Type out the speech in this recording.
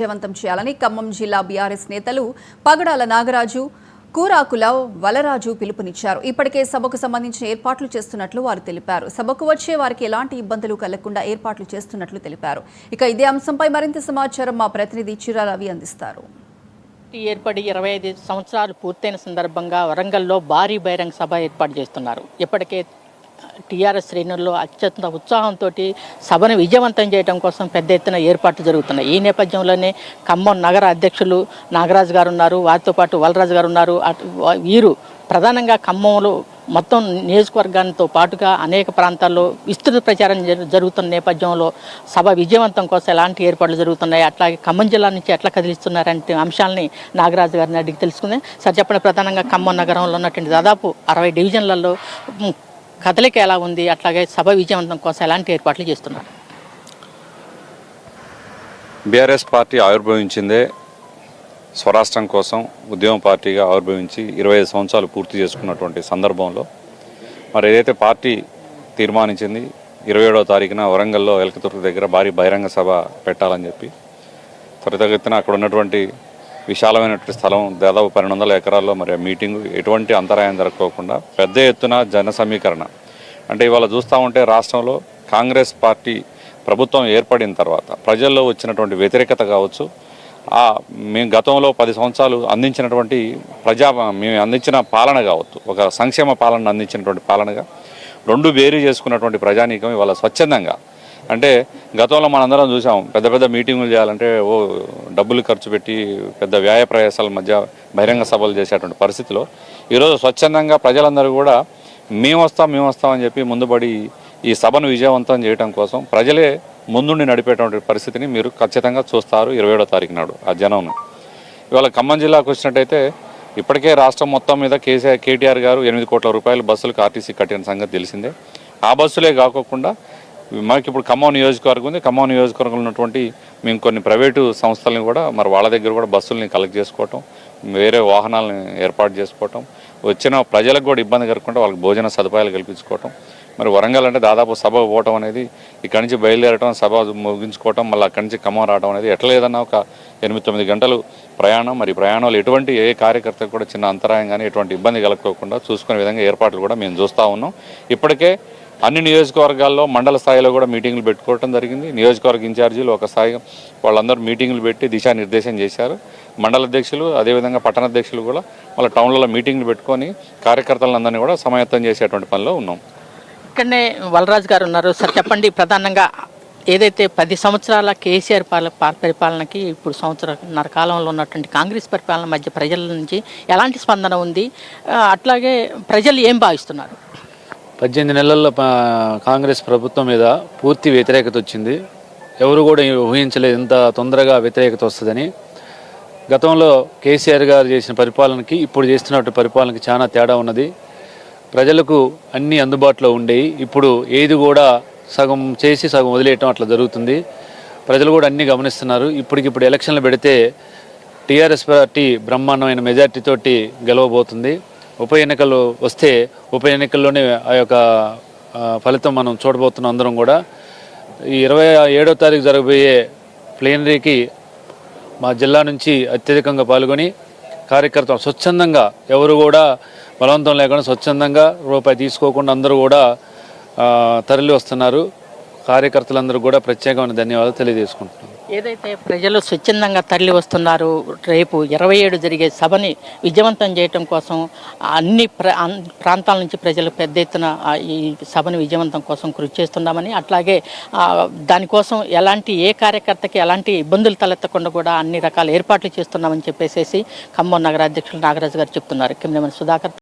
విజయవంతం చేయాలని ఖమ్మం జిల్లా బీఆర్ఎస్ నేతలు పగడాల నాగరాజు, కూరాకుల వలరాజు పిలుపునిచ్చారు. ఇప్పటికే సభకు సంబంధించిన ఏర్పాట్లు చేస్తున్నట్లు వారు తెలిపారు. సభకు వచ్చే వారికి ఎలాంటి ఇబ్బందులు కలగకుండా ఏర్పాట్లు చేస్తున్నట్లు తెలిపారు. ఇక ఇదే అంశంపై మరింత సమాచారం మా ప్రతినిధి చిరా రవి అందిస్తారు. ఏర్పడి 25 సంవత్సరాలు పూర్తయిన సందర్భంగా వరంగల్లో భారీ బహిరంగ సభ ఏర్పాటు చేస్తున్నారు. ఇప్పటికే టీఆర్ఎస్ శ్రేణుల్లో అత్యంత ఉత్సాహంతో సభను విజయవంతం చేయడం కోసం పెద్ద ఎత్తున ఏర్పాట్లు జరుగుతున్నాయి. ఈ నేపథ్యంలోనే ఖమ్మం నగర అధ్యక్షులు నాగరాజు గారు ఉన్నారు, వారితో పాటు వలరాజు గారు ఉన్నారు. వీరు ప్రధానంగా ఖమ్మంలో మొత్తం నియోజకవర్గాలతో పాటుగా అనేక ప్రాంతాల్లో విస్తృత ప్రచారం జరుగుతున్న నేపథ్యంలో సభ విజయవంతం కోసం ఎలాంటి ఏర్పాట్లు జరుగుతున్నాయి, అట్లాగే ఖమ్మం జిల్లా నుంచి ఎట్లా కదిలిస్తున్నారంటే అంశాలని నాగరాజు గారిని అడిగి తెలుసుకుందాం. సార్ చెప్పండి, ప్రధానంగా ఖమ్మం నగరంలో ఉన్నటువంటి దాదాపు 60 డివిజన్లలో కదలిక ఎలా ఉంది, అట్లాగే సభ విజయవంతం కోసం ఎలాంటి ఏర్పాట్లు చేస్తున్నారు? బీఆర్ఎస్ పార్టీ ఆవిర్భవించిందే స్వరాష్ట్రం కోసం ఉద్యమ పార్టీగా ఆవిర్భవించి 25 సంవత్సరాలు పూర్తి చేసుకున్నటువంటి సందర్భంలో మరి ఏదైతే పార్టీ తీర్మానించింది 27వ తారీఖున వరంగల్లో ఎలకతుర్తి దగ్గర భారీ బహిరంగ సభ పెట్టాలని చెప్పి త్వరితగతిన అక్కడ ఉన్నటువంటి విశాలమైనటువంటి స్థలం దాదాపు 1200 ఎకరాల్లో మరి మీటింగు ఎటువంటి అంతరాయం జరగకోకుండా పెద్ద ఎత్తున జన సమీకరణ. అంటే ఇవాళ చూస్తూ ఉంటే రాష్ట్రంలో కాంగ్రెస్ పార్టీ ప్రభుత్వం ఏర్పడిన తర్వాత ప్రజల్లో వచ్చినటువంటి వ్యతిరేకత కావచ్చు, మేము గతంలో 10 సంవత్సరాలు అందించినటువంటి మేము అందించిన పాలన కావచ్చు, ఒక సంక్షేమ పాలన అందించినటువంటి పాలనగా రెండు వేరు చేసుకున్నటువంటి ప్రజానీకం ఇవాళ స్వచ్ఛందంగా, అంటే గతంలో మనందరం చూసాం పెద్ద పెద్ద మీటింగులు చేయాలంటే డబ్బులు ఖర్చు పెట్టి పెద్ద వ్యాయ ప్రయాసాల మధ్య బహిరంగ సభలు చేసేటువంటి పరిస్థితిలో ఈరోజు స్వచ్ఛందంగా ప్రజలందరూ కూడా మేము వస్తాం అని చెప్పి ముందుబడి ఈ సభను విజయవంతం చేయడం కోసం ప్రజలే ముందుండి నడిపేటువంటి పరిస్థితిని మీరు ఖచ్చితంగా చూస్తారు 27వ తారీఖు నాడు ఆ జనంను. ఇవాళ ఖమ్మం జిల్లాకు వచ్చినట్టయితే ఇప్పటికే రాష్ట్రం మొత్తం మీద కేటీఆర్ గారు 8 కోట్ల రూపాయల బస్సులకు ఆర్టీసీ కట్టిన సంగతి తెలిసిందే. ఆ బస్సులే కాకుండా మనకి ఇప్పుడు ఖమ్మం నియోజకవర్గం ఉంది. ఖమ్మం నియోజకవర్గంలో ఉన్నటువంటి మేము కొన్ని ప్రైవేటు సంస్థలను కూడా మరి వాళ్ళ దగ్గర కూడా బస్సుల్ని కలెక్ట్ చేసుకోవటం, వేరే వాహనాలను ఏర్పాటు చేసుకోవటం, వచ్చిన ప్రజలకు కూడా ఇబ్బంది కలగకుండా వాళ్ళకి భోజన సదుపాయాలు కల్పించుకోవటం. మరి వరంగల్ అంటే దాదాపు సభ పోవటం అనేది ఇక్కడి నుంచి బయలుదేరటం, సభ ముగించుకోవటం, మళ్ళీ అక్కడి నుంచి ఖమ్మం రావడం అనేది ఎట్లా లేదన్నా ఒక 8-9 గంటలు ప్రయాణం. మరి ప్రయాణాలు ఎటువంటి ఏ కార్యకర్తకు కూడా చిన్న అంతరాయం కానీ ఎటువంటి ఇబ్బంది కలగకోకుండా చూసుకునే విధంగా ఏర్పాట్లు కూడా మేము చూస్తూ ఉన్నాం. ఇప్పటికే అన్ని నియోజకవర్గాల్లో మండల స్థాయిలో కూడా మీటింగులు పెట్టుకోవడం జరిగింది. నియోజకవర్గ ఇన్ఛార్జీలు ఒక స్థాయి వాళ్ళందరూ మీటింగులు పెట్టి దిశానిర్దేశం చేశారు. మండల అధ్యక్షులు అదేవిధంగా పట్టణ అధ్యక్షులు కూడా వాళ్ళ టౌన్లలో మీటింగులు పెట్టుకొని కార్యకర్తలందరినీ కూడా సమాయత్తం చేసేటువంటి పనిలో ఉన్నాం. ఇక్కడనే వలరాజు గారు ఉన్నారు. సార్ చెప్పండి, ప్రధానంగా ఏదైతే 10 సంవత్సరాల కేసీఆర్ పరిపాలనకి ఇప్పుడు సంవత్సరాల కాలంలో ఉన్నటువంటి కాంగ్రెస్ పరిపాలన మధ్య ప్రజల నుంచి ఎలాంటి స్పందన ఉంది, అట్లాగే ప్రజలు ఏం భావిస్తున్నారు? 18 నెలల్లో కాంగ్రెస్ ప్రభుత్వం మీద పూర్తి వ్యతిరేకత వచ్చింది. ఎవరు కూడా ఊహించలేదు ఇంత తొందరగా వ్యతిరేకత వస్తుందని. గతంలో కేసీఆర్ గారు చేసిన పరిపాలనకి ఇప్పుడు చేస్తున్నటువంటి పరిపాలనకి చాలా తేడా ఉన్నది. ప్రజలకు అన్నీ అందుబాటులో ఉండేవి. ఇప్పుడు ఏది కూడా సగం చేసి సగం వదిలేయటం అట్లా జరుగుతుంది. ప్రజలు కూడా అన్నీ గమనిస్తున్నారు. ఇప్పటికిప్పుడు ఎలక్షన్లు పెడితే టీఆర్ఎస్ పార్టీ బ్రహ్మాండమైన మెజార్టీతోటి గెలవబోతుంది. ఉప ఎన్నికలు వస్తే ఉప ఎన్నికల్లోనే ఆ యొక్క ఫలితం మనం చూడబోతున్నాం అందరం కూడా. ఈ 27వ తారీఖు జరగబోయే ప్లీనరీకి మా జిల్లా నుంచి అత్యధికంగా పాల్గొని కార్యకర్తలు స్వచ్ఛందంగా, ఎవరు కూడా బలవంతం లేకుండా స్వచ్ఛందంగా రూపాయి తీసుకోకుండా అందరూ కూడా తరలి వస్తున్నారు. కార్యకర్తలందరూ కూడా ప్రత్యేకమైన ధన్యవాదాలు తెలియజేసుకుంటున్నాను. ఏదైతే ప్రజలు స్వచ్ఛందంగా తరలి వస్తున్నారు, రేపు 27 జరిగే సభని విజయవంతం చేయటం కోసం అన్ని ప్రాంతాల నుంచి ప్రజలు పెద్ద ఎత్తున ఈ సభను విజయవంతం కోసం కృషి చేస్తున్నామని, అట్లాగే దానికోసం ఏ కార్యకర్తకి ఎలాంటి ఇబ్బందులు తలెత్తకుండా కూడా అన్ని రకాల ఏర్పాట్లు చేస్తున్నామని చెప్పేసి ఖమ్మం నగర అధ్యక్షులు నాగరాజు గారు చెప్తున్నారు. కెమెరామెన్ సుధాకర్.